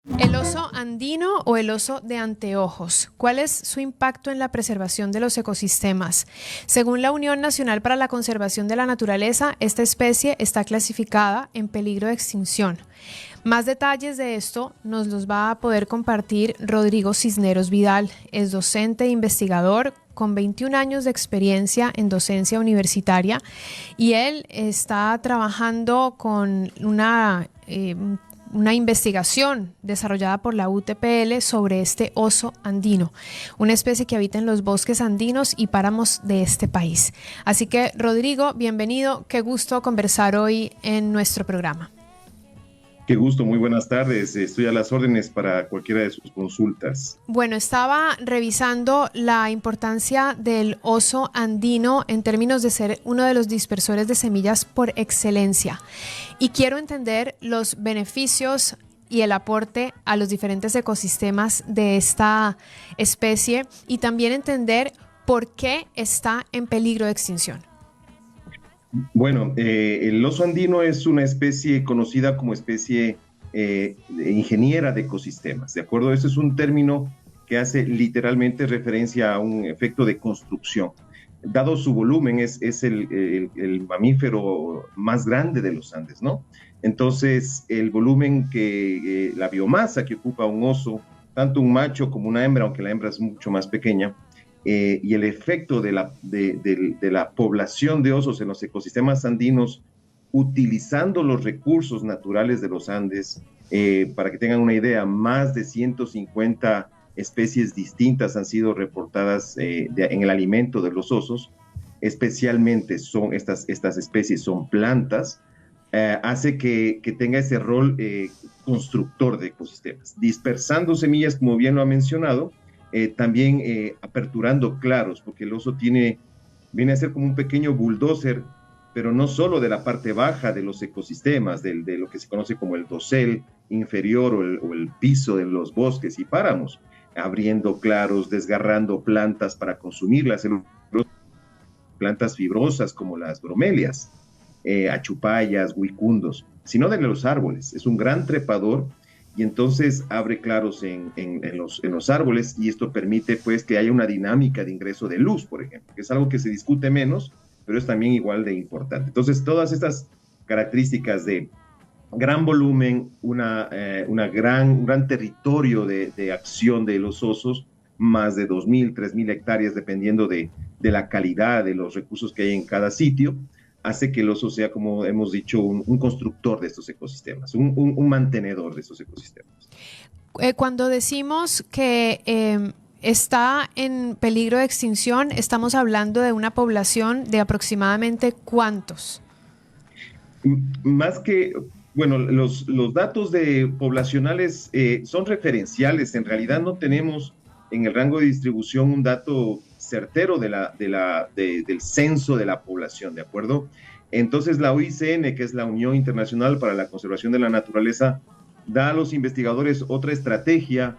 El oso andino o el oso de anteojos, ¿cuál es su impacto en la preservación de los ecosistemas? Según la Unión Nacional para la Conservación de la Naturaleza, esta especie está clasificada en peligro de extinción. Más detalles de esto nos los va a poder compartir Rodrigo Cisneros Vidal. Es docente e investigador con 21 años de experiencia en docencia universitaria y él está trabajando con una investigación desarrollada por la UTPL sobre este oso andino, una especie que habita en los bosques andinos y páramos de este país. Así que, Rodrigo, bienvenido. Qué gusto conversar hoy en nuestro programa. Qué gusto, muy buenas tardes. Estoy a las órdenes para cualquiera de sus consultas. Bueno, estaba revisando la importancia del oso andino en términos de ser uno de los dispersores de semillas por excelencia. Y quiero entender los beneficios y el aporte a los diferentes ecosistemas de esta especie y también entender por qué está en peligro de extinción. Bueno, el oso andino es una especie conocida como especie ingeniera de ecosistemas, ¿de acuerdo? Ese es un término que hace literalmente referencia a un efecto de construcción. Dado su volumen, es el mamífero más grande de los Andes, ¿no? Entonces, el volumen la biomasa que ocupa un oso, tanto un macho como una hembra, aunque la hembra es mucho más pequeña, y el efecto de la población de osos en los ecosistemas andinos, utilizando los recursos naturales de los Andes, para que tengan una idea, más de 150 especies distintas han sido reportadas en el alimento de los osos, especialmente estas especies son plantas, hace que tenga ese rol constructor de ecosistemas, dispersando semillas, como bien lo ha mencionado, también aperturando claros, porque el oso viene a ser como un pequeño bulldozer, pero no solo de la parte baja de los ecosistemas, de lo que se conoce como el dosel inferior o el piso de los bosques y páramos, abriendo claros, desgarrando plantas para consumirlas, plantas fibrosas como las bromelias, achupayas, huicundos, sino de los árboles. Es un gran trepador y entonces abre claros en los árboles, y esto permite pues que haya una dinámica de ingreso de luz, por ejemplo, que es algo que se discute menos, pero es también igual de importante. Entonces, todas estas características de gran volumen, un gran territorio de acción de los osos, más de 2.000, 3.000 hectáreas, dependiendo de la calidad de los recursos que hay en cada sitio, hace que el oso sea, como hemos dicho, un constructor de estos ecosistemas, un mantenedor de estos ecosistemas. Cuando decimos que está en peligro de extinción, estamos hablando de una población de aproximadamente ¿cuántos? Más que, bueno, los datos poblacionales son referenciales. En realidad no tenemos en el rango de distribución un dato certero del censo de la población, ¿de acuerdo? Entonces la UICN, que es la Unión Internacional para la Conservación de la Naturaleza, da a los investigadores otra estrategia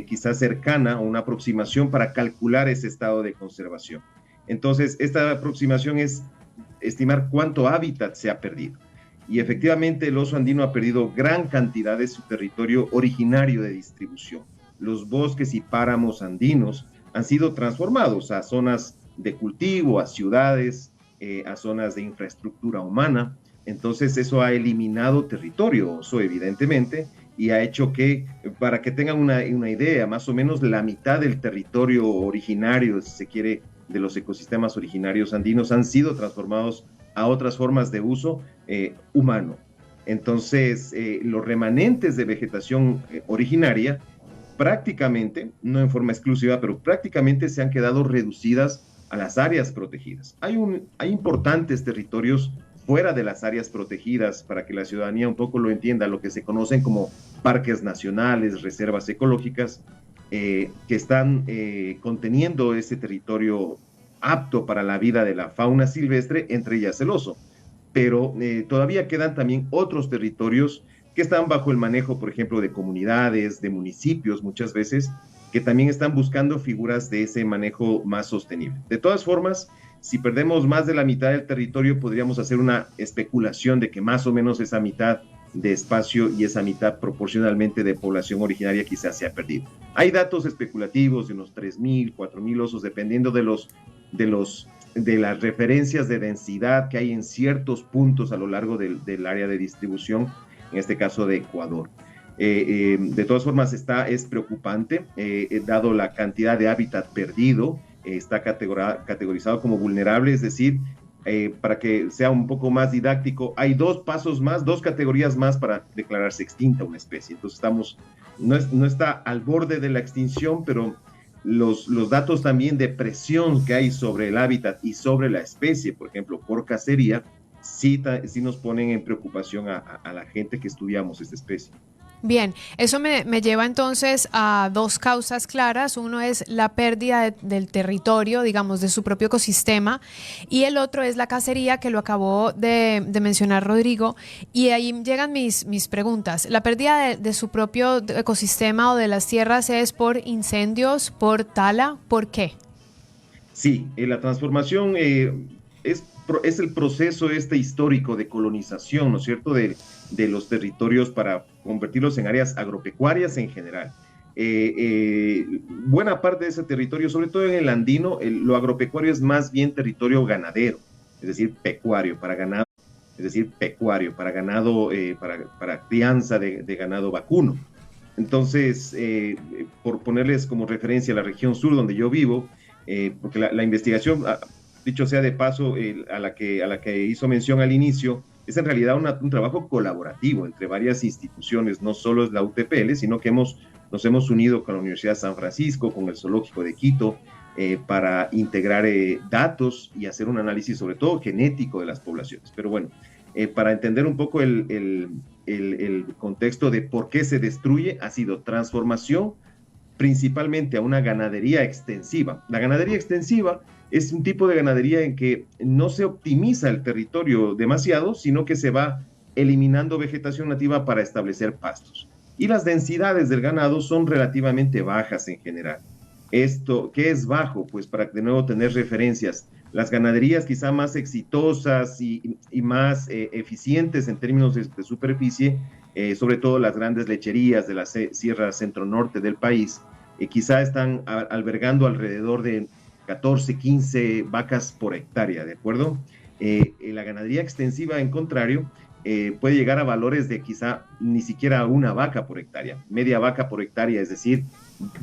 quizás cercana, o una aproximación para calcular ese estado de conservación. Entonces, esta aproximación es estimar cuánto hábitat se ha perdido. Y efectivamente el oso andino ha perdido gran cantidad de su territorio originario de distribución. Los bosques y páramos andinos han sido transformados a zonas de cultivo, a ciudades, a zonas de infraestructura humana. Entonces eso ha eliminado territorio oso, evidentemente, y ha hecho que, para que tengan una idea, más o menos la mitad del territorio originario, si se quiere, de los ecosistemas originarios andinos han sido transformados a otras formas de uso humano. Entonces, los remanentes de vegetación originaria prácticamente, no en forma exclusiva, pero prácticamente se han quedado reducidas a las áreas protegidas. Hay importantes territorios fuera de las áreas protegidas, para que la ciudadanía un poco lo entienda, lo que se conocen como parques nacionales, reservas ecológicas, que están conteniendo ese territorio apto para la vida de la fauna silvestre, entre ellas el oso. Pero todavía quedan también otros territorios que están bajo el manejo, por ejemplo, de comunidades, de municipios, muchas veces, que también están buscando figuras de ese manejo más sostenible. De todas formas, si perdemos más de la mitad del territorio, podríamos hacer una especulación de que más o menos esa mitad de espacio y esa mitad proporcionalmente de población originaria quizás se ha perdido. Hay datos especulativos de unos 3.000, 4.000 osos, dependiendo de las referencias de densidad que hay en ciertos puntos a lo largo del área de distribución, en este caso de Ecuador. De todas formas, es preocupante, dado la cantidad de hábitat perdido, está categorizado como vulnerable, es decir, para que sea un poco más didáctico, hay dos pasos más, dos categorías más para declararse extinta una especie. Entonces no está al borde de la extinción, pero los datos también de presión que hay sobre el hábitat y sobre la especie, por ejemplo, por cacería, sí nos ponen en preocupación a la gente que estudiamos esta especie. Bien, eso me lleva entonces a dos causas claras. Uno es la pérdida del territorio, digamos, de su propio ecosistema, y el otro es la cacería, que lo acabó de mencionar Rodrigo, y ahí llegan mis preguntas. La pérdida de su propio ecosistema o de las tierras es por incendios, por tala, ¿por qué? Sí, la transformación es el proceso histórico de colonización, ¿no es cierto?, de los territorios para convertirlos en áreas agropecuarias en general. Buena parte de ese territorio, sobre todo en el andino, lo agropecuario es más bien territorio ganadero, es decir, pecuario para ganado, para crianza de ganado vacuno. Entonces, por ponerles como referencia la región sur donde yo vivo, porque la investigación, dicho sea de paso, a la que hizo mención al inicio, es en realidad un trabajo colaborativo entre varias instituciones, no solo es la UTPL, sino que nos hemos unido con la Universidad de San Francisco, con el Zoológico de Quito, para integrar datos y hacer un análisis sobre todo genético de las poblaciones. Pero bueno, para entender un poco el contexto de por qué se destruye, ha sido transformación principalmente a una ganadería extensiva. La ganadería extensiva es un tipo de ganadería en que no se optimiza el territorio demasiado, sino que se va eliminando vegetación nativa para establecer pastos. Y las densidades del ganado son relativamente bajas en general. Esto, ¿qué es bajo? Pues para de nuevo tener referencias, las ganaderías quizá más exitosas y más eficientes en términos de superficie, sobre todo las grandes lecherías de la Sierra Centro-Norte del país, quizá están albergando alrededor de 14, 15 vacas por hectárea, ¿de acuerdo? La ganadería extensiva, en contrario, puede llegar a valores de quizá ni siquiera una vaca por hectárea, media vaca por hectárea, es decir,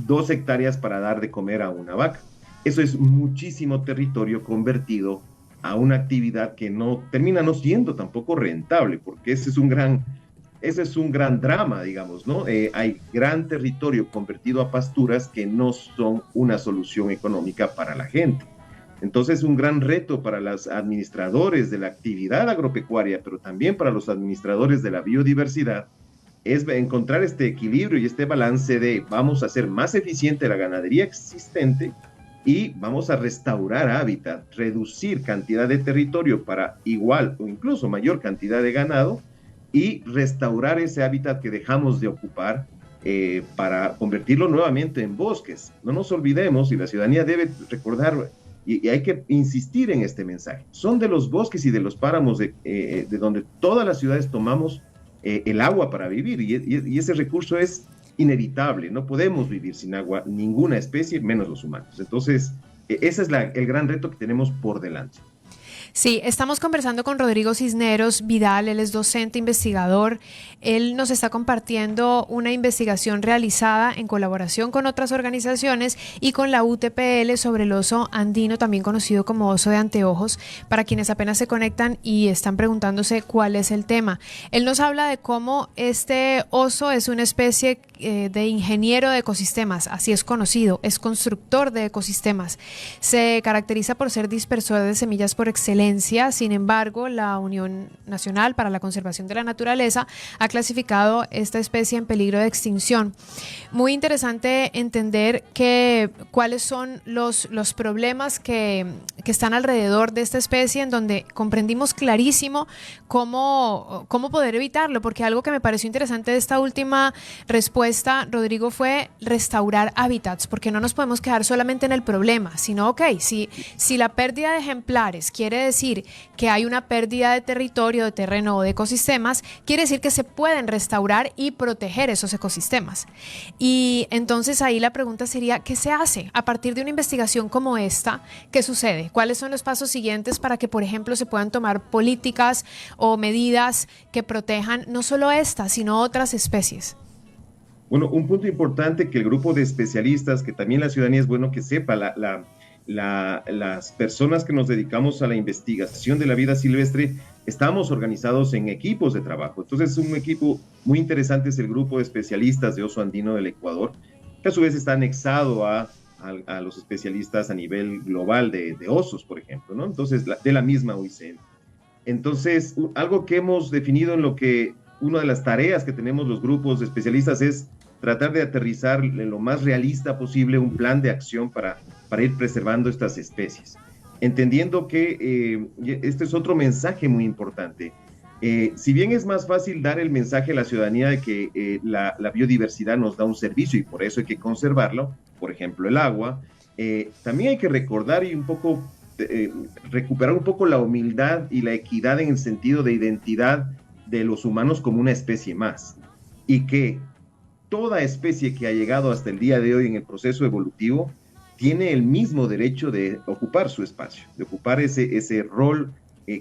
2 hectáreas para dar de comer a una vaca. Eso es muchísimo territorio convertido a una actividad que no termina no siendo tampoco rentable, porque ese es un gran drama, digamos, ¿no? Hay gran territorio convertido a pasturas que no son una solución económica para la gente. Entonces, un gran reto para los administradores de la actividad agropecuaria, pero también para los administradores de la biodiversidad, es encontrar este equilibrio y este balance de vamos a hacer más eficiente la ganadería existente y vamos a restaurar hábitat, reducir cantidad de territorio para igual o incluso mayor cantidad de ganado, y restaurar ese hábitat que dejamos de ocupar para convertirlo nuevamente en bosques. No nos olvidemos, y la ciudadanía debe recordar, y hay que insistir en este mensaje, son de los bosques y de los páramos de donde todas las ciudades tomamos el agua para vivir, y ese recurso es inevitable. No podemos vivir sin agua, ninguna especie, menos los humanos. Entonces, ese es el gran reto que tenemos por delante. Sí, estamos conversando con Rodrigo Cisneros Vidal, él es docente investigador. Él nos está compartiendo una investigación realizada en colaboración con otras organizaciones y con la UTPL sobre el oso andino, también conocido como oso de anteojos, para quienes apenas se conectan y están preguntándose cuál es el tema. Él nos habla de cómo este oso es una especie de ingeniero de ecosistemas, así es conocido, es constructor de ecosistemas. Se caracteriza por ser dispersor de semillas por excelencia. Sin embargo, la Unión Nacional para la Conservación de la Naturaleza ha clasificado esta especie en peligro de extinción. Muy interesante entender cuáles son los problemas que están alrededor de esta especie, en donde comprendimos clarísimo cómo poder evitarlo, porque algo que me pareció interesante de esta última respuesta, Rodrigo, fue restaurar hábitats, porque no nos podemos quedar solamente en el problema, sino, si la pérdida de ejemplares quiere decir que hay una pérdida de territorio, de terreno o de ecosistemas, quiere decir que se pueden restaurar y proteger esos ecosistemas. Y entonces ahí la pregunta sería, ¿qué se hace a partir de una investigación como esta? ¿Qué sucede? ¿Cuáles son los pasos siguientes para que, por ejemplo, se puedan tomar políticas o medidas que protejan no solo estas, sino otras especies? Bueno, un punto importante que el grupo de especialistas, que también la ciudadanía es bueno que sepa, las personas que nos dedicamos a la investigación de la vida silvestre, estamos organizados en equipos de trabajo. Entonces, un equipo muy interesante es el grupo de especialistas de oso andino del Ecuador, que a su vez está anexado a los especialistas a nivel global de osos, por ejemplo, ¿no? Entonces, de la misma UICN. Entonces, algo que hemos definido en lo que una de las tareas que tenemos los grupos de especialistas es tratar de aterrizar en lo más realista posible un plan de acción para ir preservando estas especies. Entendiendo que este es otro mensaje muy importante. Si bien es más fácil dar el mensaje a la ciudadanía de que la biodiversidad nos da un servicio y por eso hay que conservarlo, por ejemplo el agua, también hay que recordar y un poco recuperar un poco la humildad y la equidad en el sentido de identidad de los humanos como una especie más, y que toda especie que ha llegado hasta el día de hoy en el proceso evolutivo tiene el mismo derecho de ocupar su espacio, de ocupar ese rol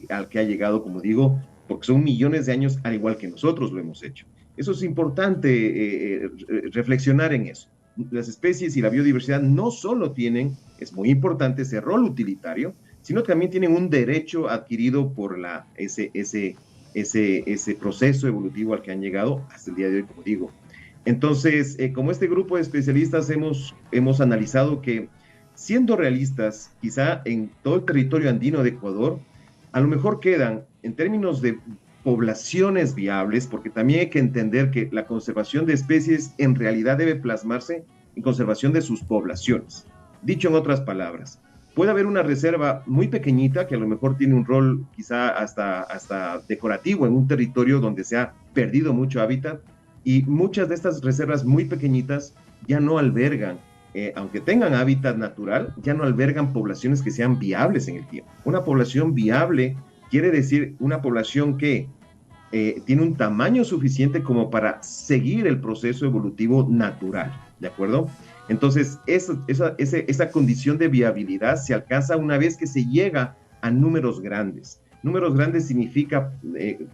al que ha llegado, como digo, porque son millones de años, al igual que nosotros lo hemos hecho. Eso es importante reflexionar en eso. Las especies y la biodiversidad no solo tienen, es muy importante, ese rol utilitario, sino también tienen un derecho adquirido por ese proceso evolutivo al que han llegado hasta el día de hoy, como digo. Entonces, como este grupo de especialistas hemos analizado que, siendo realistas, quizá en todo el territorio andino de Ecuador, a lo mejor quedan, en términos de poblaciones viables, porque también hay que entender que la conservación de especies en realidad debe plasmarse en conservación de sus poblaciones. Dicho en otras palabras, puede haber una reserva muy pequeñita que a lo mejor tiene un rol quizá hasta decorativo en un territorio donde se ha perdido mucho hábitat, y muchas de estas reservas muy pequeñitas ya no albergan, aunque tengan hábitat natural, ya no albergan poblaciones que sean viables en el tiempo. Una población viable quiere decir una población que tiene un tamaño suficiente como para seguir el proceso evolutivo natural, ¿de acuerdo? Entonces, esa condición de viabilidad se alcanza una vez que se llega a números grandes. Números grandes significa,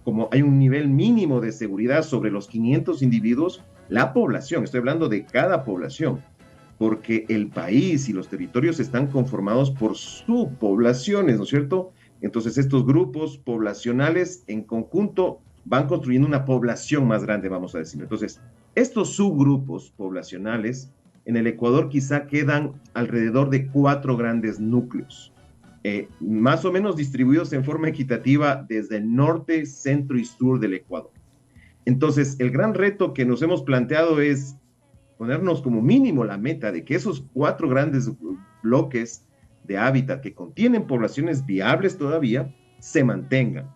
como hay un nivel mínimo de seguridad sobre los 500 individuos, la población, estoy hablando de cada población, porque el país y los territorios están conformados por subpoblaciones, ¿no es cierto? Entonces, estos grupos poblacionales en conjunto van construyendo una población más grande, vamos a decir. Entonces, estos subgrupos poblacionales en el Ecuador quizá quedan alrededor de 4 grandes núcleos, más o menos distribuidos en forma equitativa desde el norte, centro y sur del Ecuador. Entonces, el gran reto que nos hemos planteado es ponernos como mínimo la meta de que esos 4 grandes bloques de hábitat que contienen poblaciones viables todavía se mantengan.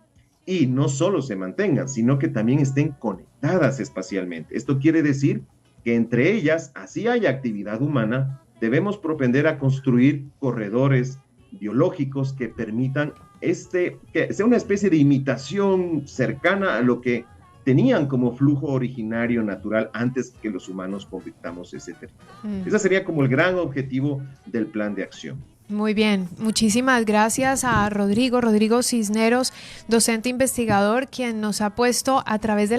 Y no solo se mantengan, sino que también estén conectadas espacialmente. Esto quiere decir que entre ellas, así haya actividad humana, debemos propender a construir corredores biológicos que permitan que sea una especie de imitación cercana a lo que tenían como flujo originario natural antes que los humanos convirtamos ese territorio. Ese sería como el gran objetivo del plan de acción. Muy bien, muchísimas gracias a Rodrigo Cisneros, docente investigador, quien nos ha puesto a través de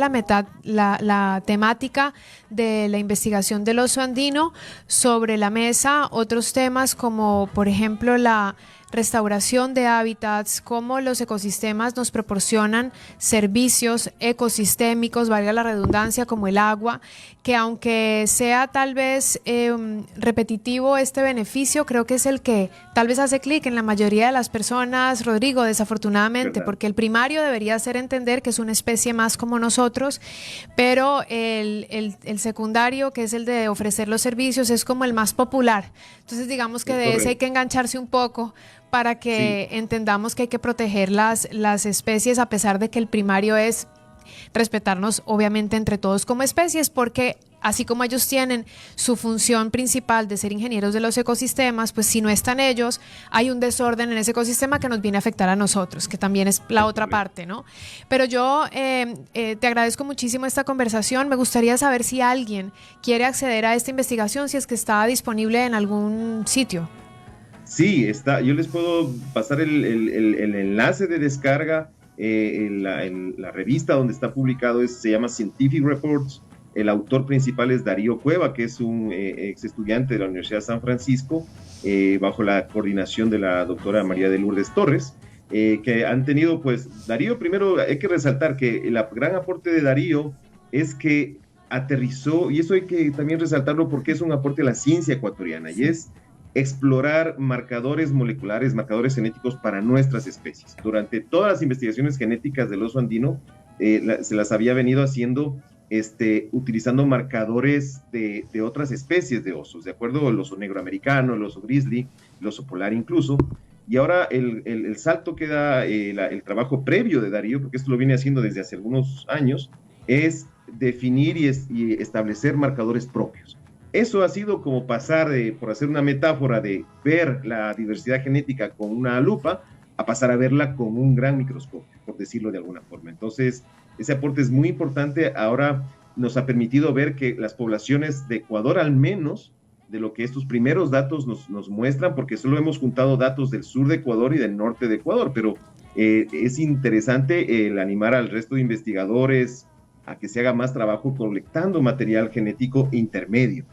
la temática de la investigación del oso andino sobre la mesa otros temas como, por ejemplo, la restauración de hábitats, cómo los ecosistemas nos proporcionan servicios ecosistémicos, valga la redundancia, como el agua, que aunque sea tal vez repetitivo este beneficio, creo que es el que tal vez hace clic en la mayoría de las personas, Rodrigo, desafortunadamente, ¿verdad? Porque el primario debería ser entender que es una especie más como nosotros, pero el secundario, que es el de ofrecer los servicios, es como el más popular. Entonces digamos que de ese hay que engancharse un poco para que entendamos que hay que proteger las especies, a pesar de que el primario es respetarnos obviamente entre todos como especies, porque así como ellos tienen su función principal de ser ingenieros de los ecosistemas, pues si no están ellos, hay un desorden en ese ecosistema que nos viene a afectar a nosotros, que también es la otra parte, ¿no? Pero yo te agradezco muchísimo esta conversación. Me gustaría saber si alguien quiere acceder a esta investigación, si es que está disponible en algún sitio. Sí, está. Yo les puedo pasar el enlace de descarga. En la revista donde está publicado se llama Scientific Reports. El autor principal es Darío Cueva, que es un ex estudiante de la Universidad de San Francisco, bajo la coordinación de la doctora María de Lourdes Torres, que han tenido, pues, Darío, primero hay que resaltar que el gran aporte de Darío es que aterrizó, y eso hay que también resaltarlo porque es un aporte a la ciencia ecuatoriana, y es explorar marcadores moleculares, marcadores genéticos para nuestras especies. Durante todas las investigaciones genéticas del oso andino, se las había venido haciendo utilizando marcadores de otras especies de osos, de acuerdo al oso negro americano, el oso grizzly, el oso polar incluso, y ahora el salto que da el trabajo previo de Darío, porque esto lo viene haciendo desde hace algunos años, es definir y establecer marcadores propios. Eso ha sido como pasar, por hacer una metáfora, de ver la diversidad genética con una lupa a pasar a verla con un gran microscopio, por decirlo de alguna forma. Entonces, ese aporte es muy importante. Ahora nos ha permitido ver que las poblaciones de Ecuador, al menos de lo que estos primeros datos nos muestran, porque solo hemos juntado datos del sur de Ecuador y del norte de Ecuador, pero es interesante el animar al resto de investigadores a que se haga más trabajo colectando material genético intermedio.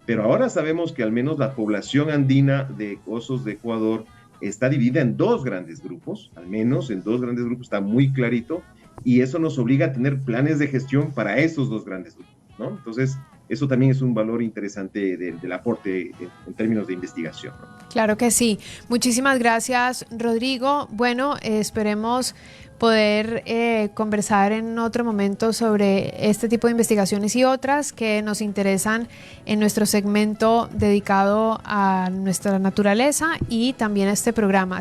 Pero ahora sabemos que al menos la población andina de osos de Ecuador está dividida en dos grandes grupos, al menos en dos grandes grupos, está muy clarito, y eso nos obliga a tener planes de gestión para esos dos grandes grupos, ¿no? Entonces, eso también es un valor interesante del aporte en términos de investigación, ¿no? Claro que sí. Muchísimas gracias, Rodrigo. Bueno, esperemos poder conversar en otro momento sobre este tipo de investigaciones y otras que nos interesan en nuestro segmento dedicado a nuestra naturaleza y también a este programa.